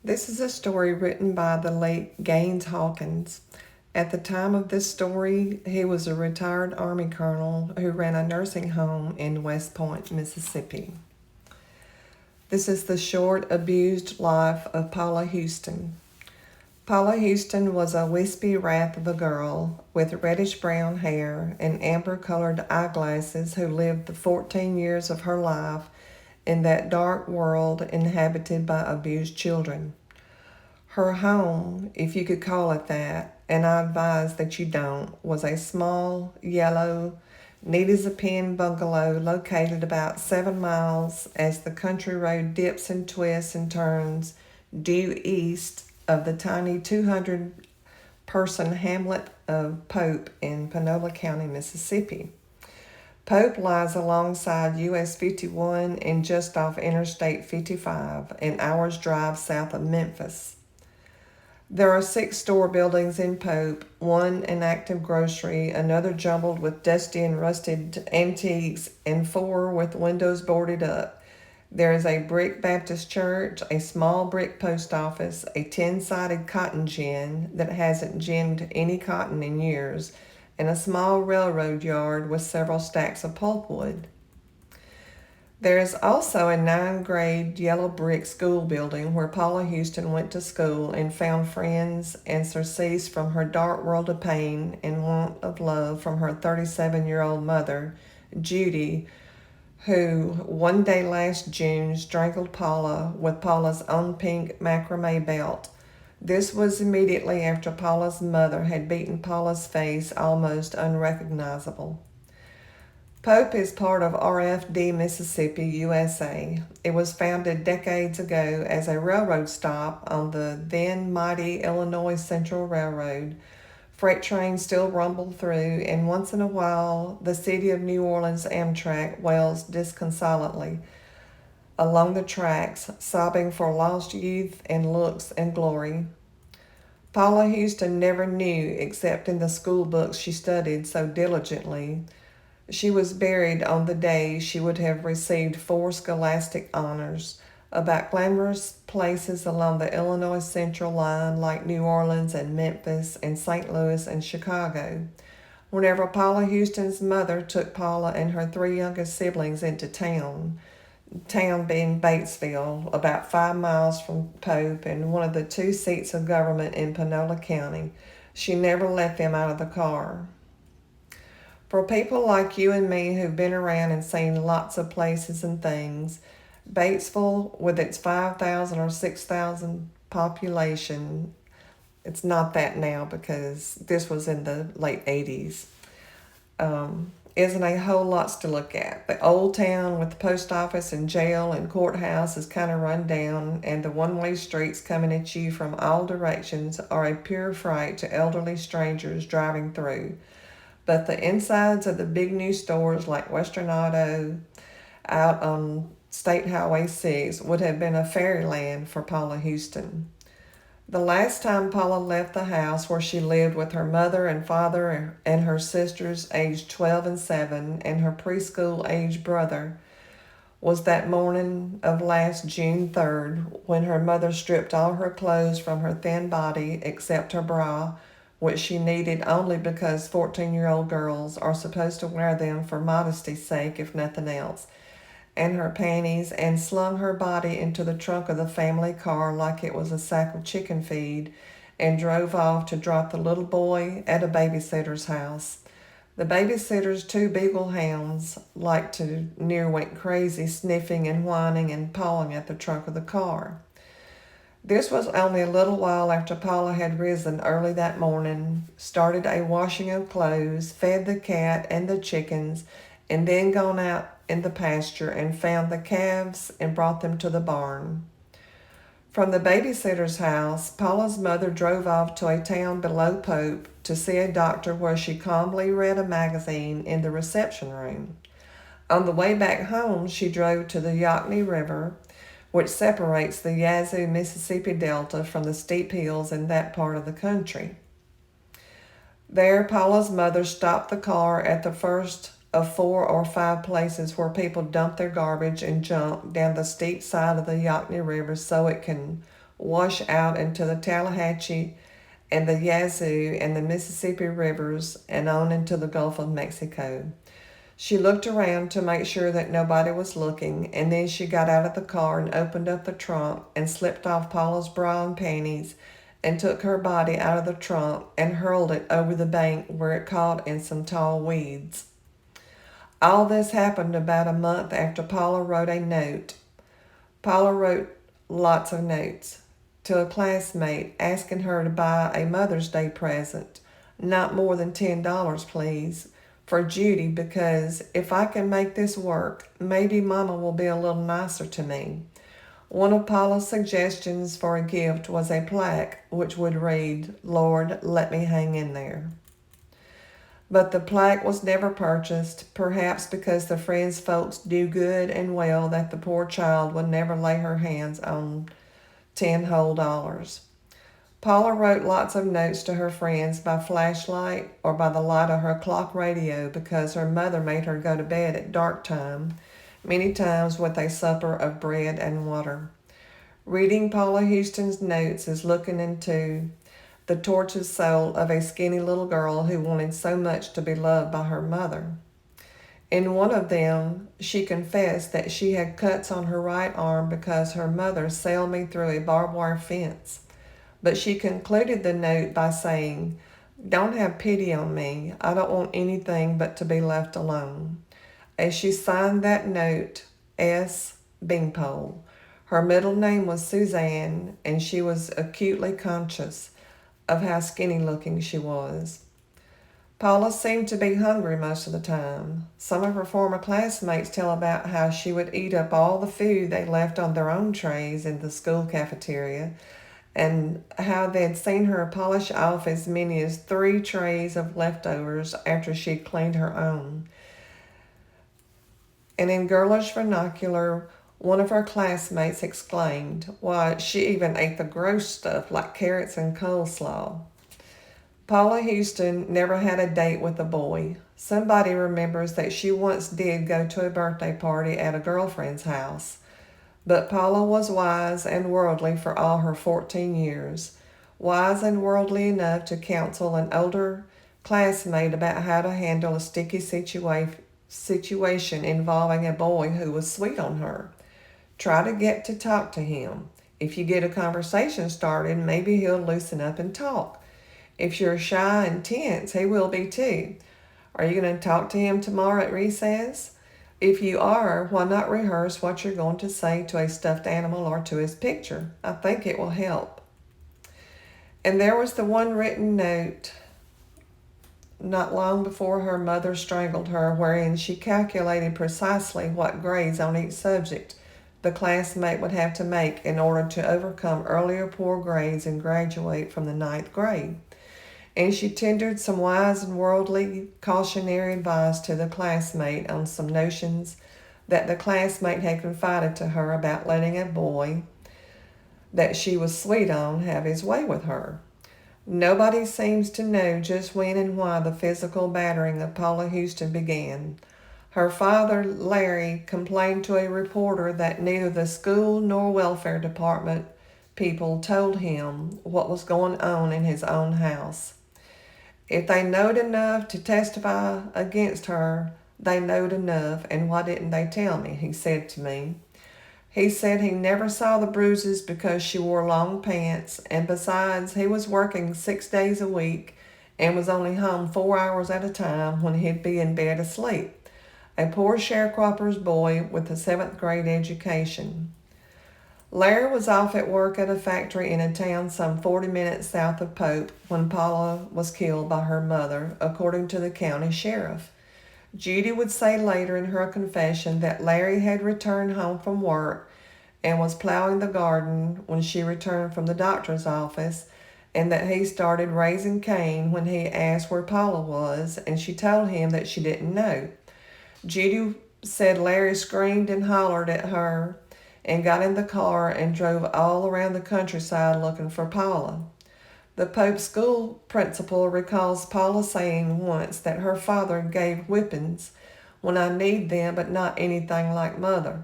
This is a story written by the late Gaines Hawkins. At the time of this story, he was a retired Army colonel who ran a nursing home in West Point, Mississippi. This is the short, abused life of Paula Houston. Paula Houston was a wispy wrath of a girl with reddish brown hair and amber colored eyeglasses who lived the 14 years of her life in that dark world inhabited by abused children. Her home, if you could call it that, and I advise that you don't, was a small, yellow, neat as a pin bungalow located about 7 miles as the country road dips and twists and turns due east of the tiny 200-person hamlet of Pope in Panola County, Mississippi. Pope lies alongside US 51 and just off Interstate 55, an hour's drive south of Memphis. There are 6 store buildings in Pope, one an active grocery, another jumbled with dusty and rusted antiques, and 4 with windows boarded up. There is a brick Baptist church, a small brick post office, a 10-sided cotton gin that hasn't ginned any cotton in years, and a small railroad yard with several stacks of pulpwood. There is also a 9-grade yellow brick school building where Paula Houston went to school and found friends and surcease from her dark world of pain and want of love from her 37-year-old mother, Judy, who one day last June strangled Paula with Paula's own pink macrame belt. This was immediately after Paula's mother had beaten Paula's face almost unrecognizable. Pope is part of RFD Mississippi, USA. It was founded decades ago as a railroad stop on the then mighty Illinois Central Railroad. Freight trains still rumble through, and once in a while, the City of New Orleans Amtrak wails disconsolately along the tracks, sobbing for lost youth and looks and glory. Paula Houston never knew, except in the school books she studied so diligently. She was buried on the day she would have received 4 scholastic honors, about glamorous places along the Illinois Central line like New Orleans and Memphis and St. Louis and Chicago. Whenever Paula Houston's mother took Paula and her 3 youngest siblings into town being Batesville, about 5 miles from Pope and one of the 2 seats of government in Panola County, she never let them out of the car. For people like you and me who've been around and seen lots of places and things, Batesville, with its 5,000 or 6,000 population, it's not that now because this was in the late 80s, isn't a whole lots to look at. The old town with the post office and jail and courthouse is kind of run down, and the one-way streets coming at you from all directions are a pure fright to elderly strangers driving through. But the insides of the big new stores like Western Auto out on State Highway 6 would have been a fairyland for Paula Houston. The last time Paula left the house where she lived with her mother and father and her sisters aged 12 and 7 and her preschool-aged brother was that morning of last June 3rd when her mother stripped all her clothes from her thin body except her bra, which she needed only because 14-year-old girls are supposed to wear them for modesty's sake if nothing else, and her panties, and slung her body into the trunk of the family car like it was a sack of chicken feed, and drove off to drop the little boy at a babysitter's house. The babysitter's 2 beagle hounds like to near went crazy, sniffing and whining and pawing at the trunk of the car. This was only a little while after Paula had risen early that morning, started a washing of clothes, fed the cat and the chickens, and then gone out in the pasture and found the calves and brought them to the barn. From the babysitter's house, Paula's mother drove off to a town below Pope to see a doctor where she calmly read a magazine in the reception room. On the way back home, she drove to the Yocney River, which separates the Yazoo, Mississippi Delta from the steep hills in that part of the country. There, Paula's mother stopped the car at the first of 4 or 5 places where people dump their garbage and junk down the steep side of the Yocney River so it can wash out into the Tallahatchie and the Yazoo and the Mississippi rivers and on into the Gulf of Mexico. She looked around to make sure that nobody was looking, and then she got out of the car and opened up the trunk and slipped off Paula's bra and panties and took her body out of the trunk and hurled it over the bank where it caught in some tall weeds. All this happened about a month after Paula wrote a note. Paula wrote lots of notes to a classmate asking her to buy a Mother's Day present, not more than $10, please, for Judy, because if I can make this work, maybe Mama will be a little nicer to me. One of Paula's suggestions for a gift was a plaque which would read, "Lord, let me hang in there." But the plaque was never purchased, perhaps because the friend's folks knew good and well that the poor child would never lay her hands on 10 whole dollars. Paula wrote lots of notes to her friends by flashlight or by the light of her clock radio because her mother made her go to bed at dark time, many times with a supper of bread and water. Reading Paula Houston's notes is looking into the tortured soul of a skinny little girl who wanted so much to be loved by her mother. In one of them, she confessed that she had cuts on her right arm because her mother sailed me through a barbed wire fence. But she concluded the note by saying, "Don't have pity on me. I don't want anything but to be left alone." As she signed that note, S. Beanpole. Her middle name was Suzanne, and she was acutely conscious of how skinny looking she was. Paula seemed to be hungry most of the time. Some of her former classmates tell about how she would eat up all the food they left on their own trays in the school cafeteria, and how they'd seen her polish off as many as 3 trays of leftovers after she'd cleaned her own. And in girlish vernacular, one of her classmates exclaimed, "Why, she even ate the gross stuff like carrots and coleslaw." Paula Houston never had a date with a boy. Somebody remembers that she once did go to a birthday party at a girlfriend's house. But Paula was wise and worldly for all her 14 years, wise and worldly enough to counsel an older classmate about how to handle a sticky situation involving a boy who was sweet on her. Try to get to talk to him. If you get a conversation started, maybe he'll loosen up and talk. If you're shy and tense, he will be too. Are you going to talk to him tomorrow at recess? If you are, why not rehearse what you're going to say to a stuffed animal or to his picture? I think it will help. And there was the one written note not long before her mother strangled her, wherein she calculated precisely what grades on each subject the classmate would have to make in order to overcome earlier poor grades and graduate from the 9th grade. And she tendered some wise and worldly cautionary advice to the classmate on some notions that the classmate had confided to her about letting a boy that she was sweet on have his way with her. Nobody seems to know just when and why the physical battering of Paula Houston began. Her father, Larry, complained to a reporter that neither the school nor welfare department people told him what was going on in his own house. If they knowed enough to testify against her, they knowed enough, and why didn't they tell me, he said to me. He said he never saw the bruises because she wore long pants, and besides, he was working 6 days a week and was only home 4 hours at a time when he'd be in bed asleep. A poor sharecropper's boy with a 7th grade education. Larry was off at work at a factory in a town some 40 minutes south of Pope when Paula was killed by her mother, according to the county sheriff. Judy would say later in her confession that Larry had returned home from work and was plowing the garden when she returned from the doctor's office, and that he started raising Cain when he asked where Paula was, and she told him that she didn't know. Judy said Larry screamed and hollered at her and got in the car and drove all around the countryside looking for Paula. The Pope school principal recalls Paula saying once that her father gave whippings when I need them, but not anything like mother.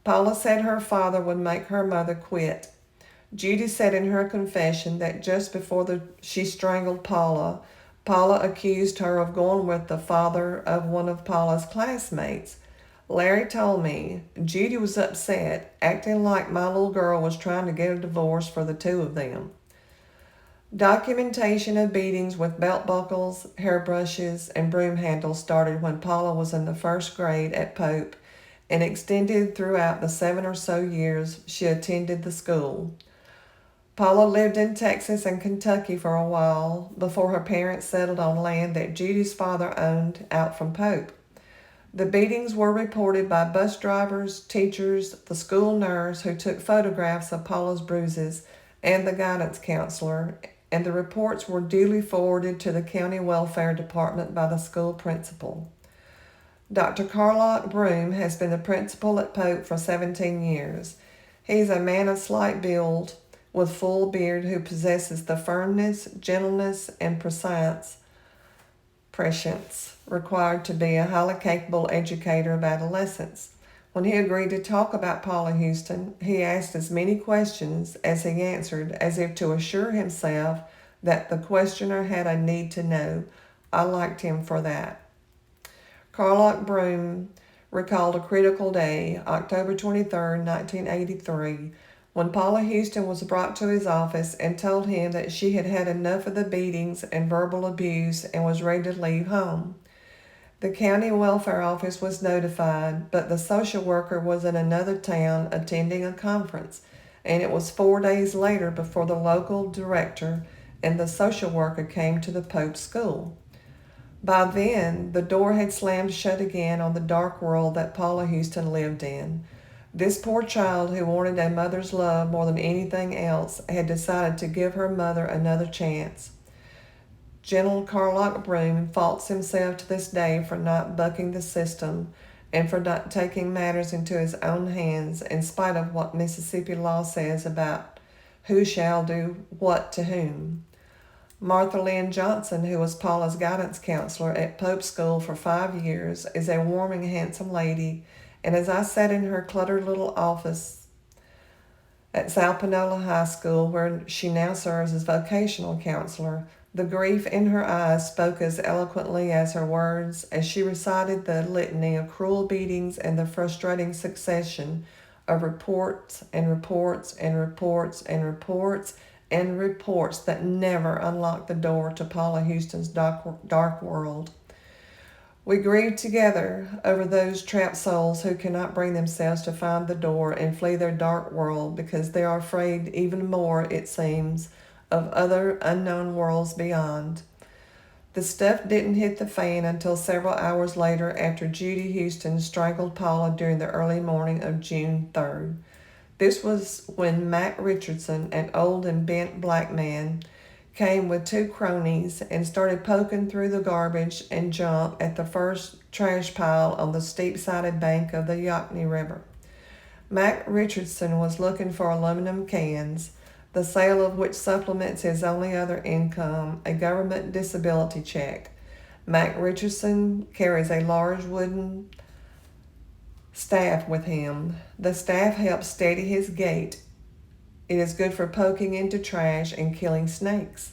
Paula said her father would make her mother quit. Judy said in her confession that just before she strangled Paula, Paula accused her of going with the father of one of Paula's classmates. Larry told me Judy was upset, acting like my little girl was trying to get a divorce for the two of them. Documentation of beatings with belt buckles, hairbrushes, and broom handles started when Paula was in the first grade at Pope and extended throughout the 7 or so years she attended the school. Paula lived in Texas and Kentucky for a while before her parents settled on land that Judy's father owned out from Pope. The beatings were reported by bus drivers, teachers, the school nurse who took photographs of Paula's bruises, and the guidance counselor, and the reports were duly forwarded to the county welfare department by the school principal. Dr. Carlock Broom has been the principal at Pope for 17 years. He's a man of slight build with full beard who possesses the firmness, gentleness, and prescience required to be a highly capable educator of adolescents. When he agreed to talk about Paula Houston, he asked as many questions as he answered, as if to assure himself that the questioner had a need to know. I liked him for that. Carlock Broom recalled a critical day, October 23, 1983, when Paula Houston was brought to his office and told him that she had had enough of the beatings and verbal abuse and was ready to leave home. The county welfare office was notified, but the social worker was in another town attending a conference, and it was 4 days later before the local director and the social worker came to the Pope school. By then, the door had slammed shut again on the dark world that Paula Houston lived in. This poor child, who wanted a mother's love more than anything else, had decided to give her mother another chance. General Carlock Broom faults himself to this day for not bucking the system and for not taking matters into his own hands in spite of what Mississippi law says about who shall do what to whom. Martha Lynn Johnson, who was Paula's guidance counselor at Pope School for 5 years, is a warm and handsome lady, and as I sat in her cluttered little office at South Panola High School, where she now serves as vocational counselor, the grief in her eyes spoke as eloquently as her words as she recited the litany of cruel beatings and the frustrating succession of reports and reports and reports and reports and reports that never unlocked the door to Paula Houston's dark world. We grieve together over those trapped souls who cannot bring themselves to find the door and flee their dark world because they are afraid even more, it seems, of other unknown worlds beyond. The stuff didn't hit the fan until several hours later after Judy Houston strangled Paula during the early morning of June 3rd. This was when Mac Richardson, an old and bent black man, came with 2 cronies and started poking through the garbage and junk at the first trash pile on the steep-sided bank of the Yocney River. Mac Richardson was looking for aluminum cans, the sale of which supplements his only other income, a government disability check. Mac Richardson carries a large wooden staff with him. The staff helps steady his gait. It is good for poking into trash and killing snakes.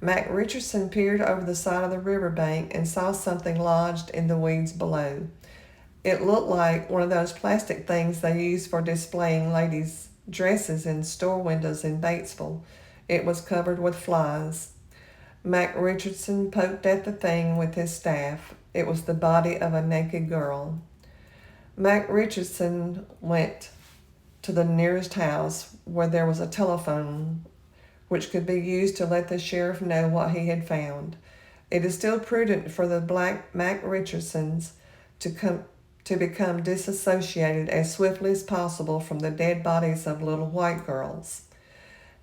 Mac Richardson peered over the side of the riverbank and saw something lodged in the weeds below. It looked like one of those plastic things they use for displaying ladies' dresses in store windows in Batesville. It was covered with flies. Mac Richardson poked at the thing with his staff. It was the body of a naked girl. Mac Richardson went to the nearest house where there was a telephone which could be used to let the sheriff know what he had found. It is still prudent for the black Mac Richardsons to become disassociated as swiftly as possible from the dead bodies of little white girls.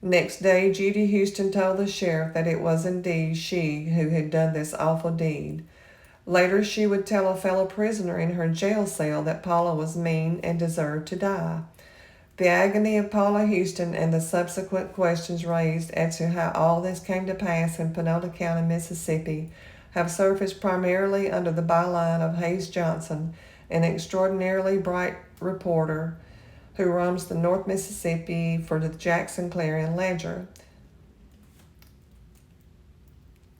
Next day, Judy Houston told the sheriff that it was indeed she who had done this awful deed. Later, she would tell a fellow prisoner in her jail cell that Paula was mean and deserved to die. The agony of Paula Houston and the subsequent questions raised as to how all this came to pass in Panola County, Mississippi, have surfaced primarily under the byline of Hayes Johnson, an extraordinarily bright reporter who roams the North Mississippi for the Jackson Clarion Ledger.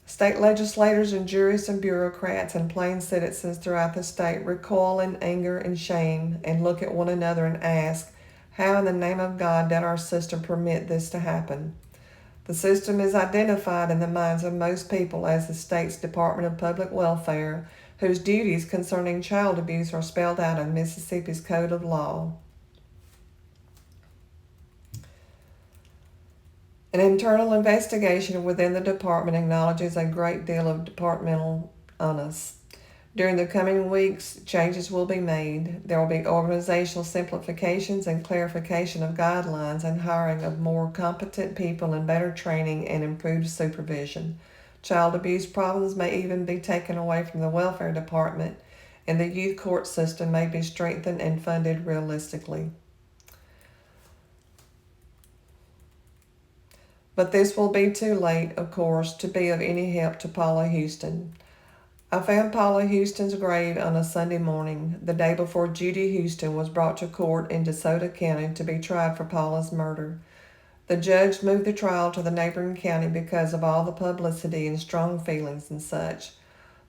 State legislators and jurists and bureaucrats and plain citizens throughout the state recoil in anger and shame and look at one another and ask, how in the name of God did our system permit this to happen? The system is identified in the minds of most people as the state's Department of Public Welfare, whose duties concerning child abuse are spelled out in Mississippi's Code of Law. An internal investigation within the department acknowledges a great deal of departmental onus. During the coming weeks, changes will be made. There will be organizational simplifications and clarification of guidelines and hiring of more competent people and better training and improved supervision. Child abuse problems may even be taken away from the welfare department, and the youth court system may be strengthened and funded realistically. But this will be too late, of course, to be of any help to Paula Houston. I found Paula Houston's grave on a Sunday morning, the day before Judy Houston was brought to court in DeSoto County to be tried for Paula's murder. The judge moved the trial to the neighboring county because of all the publicity and strong feelings and such.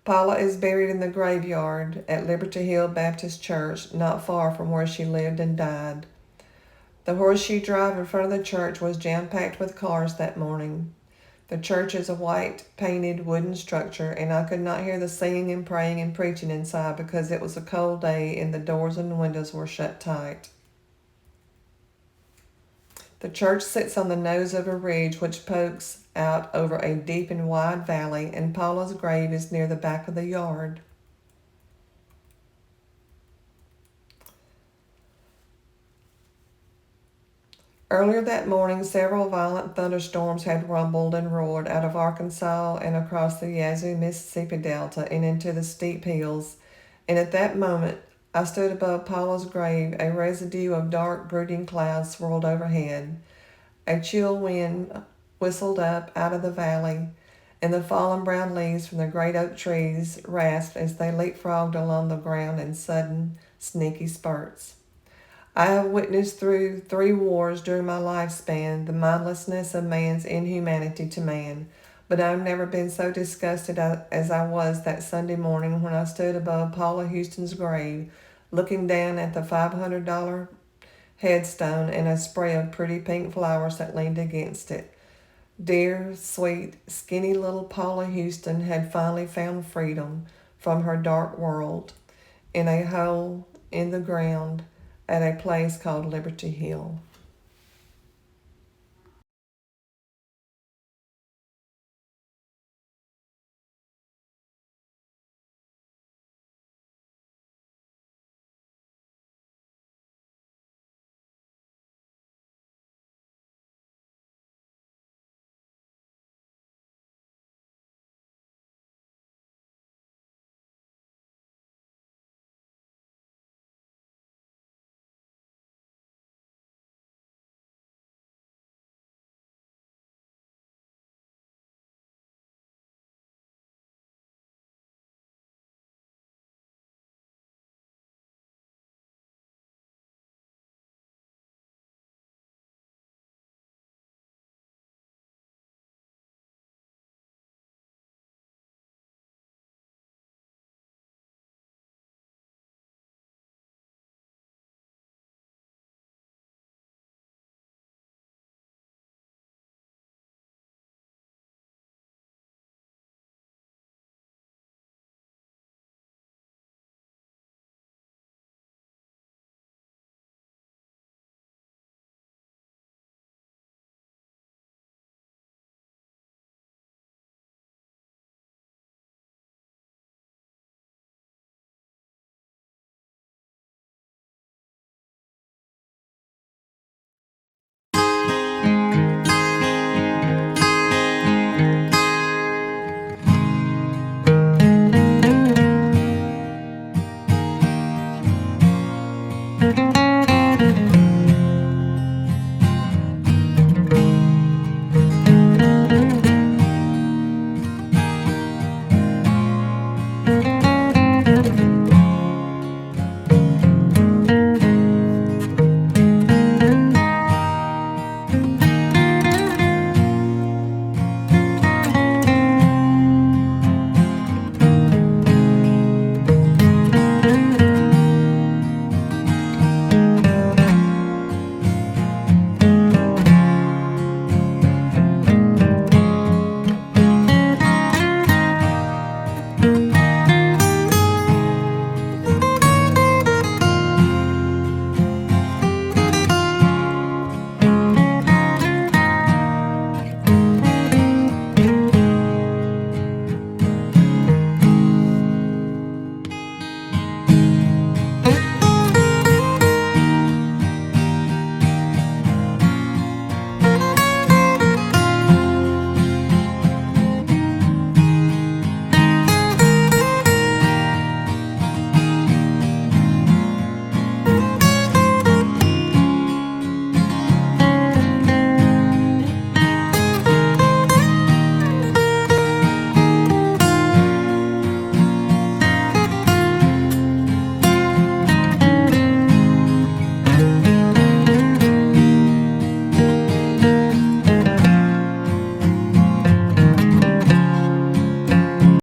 Paula is buried in the graveyard at Liberty Hill Baptist Church, not far from where she lived and died. The horseshoe drive in front of the church was jam-packed with cars that morning. The church is a white, painted wooden structure, and I could not hear the singing and praying and preaching inside because it was a cold day and the doors and windows were shut tight. The church sits on the nose of a ridge which pokes out over a deep and wide valley, and Paula's grave is near the back of the yard. Earlier that morning, several violent thunderstorms had rumbled and roared out of Arkansas and across the Yazoo, Mississippi Delta and into the steep hills, and at that moment I stood above Paula's grave. A residue of dark, brooding clouds swirled overhead. A chill wind whistled up out of the valley, and the fallen brown leaves from the great oak trees rasped as they leapfrogged along the ground in sudden, sneaky spurts. I have witnessed through 3 wars during my lifespan the mindlessness of man's inhumanity to man, but I have never been so disgusted as I was that Sunday morning when I stood above Paula Houston's grave, looking down at the $500 headstone and a spray of pretty pink flowers that leaned against it. Dear, sweet, skinny little Paula Houston had finally found freedom from her dark world in a hole in the ground at a place called Liberty Hill.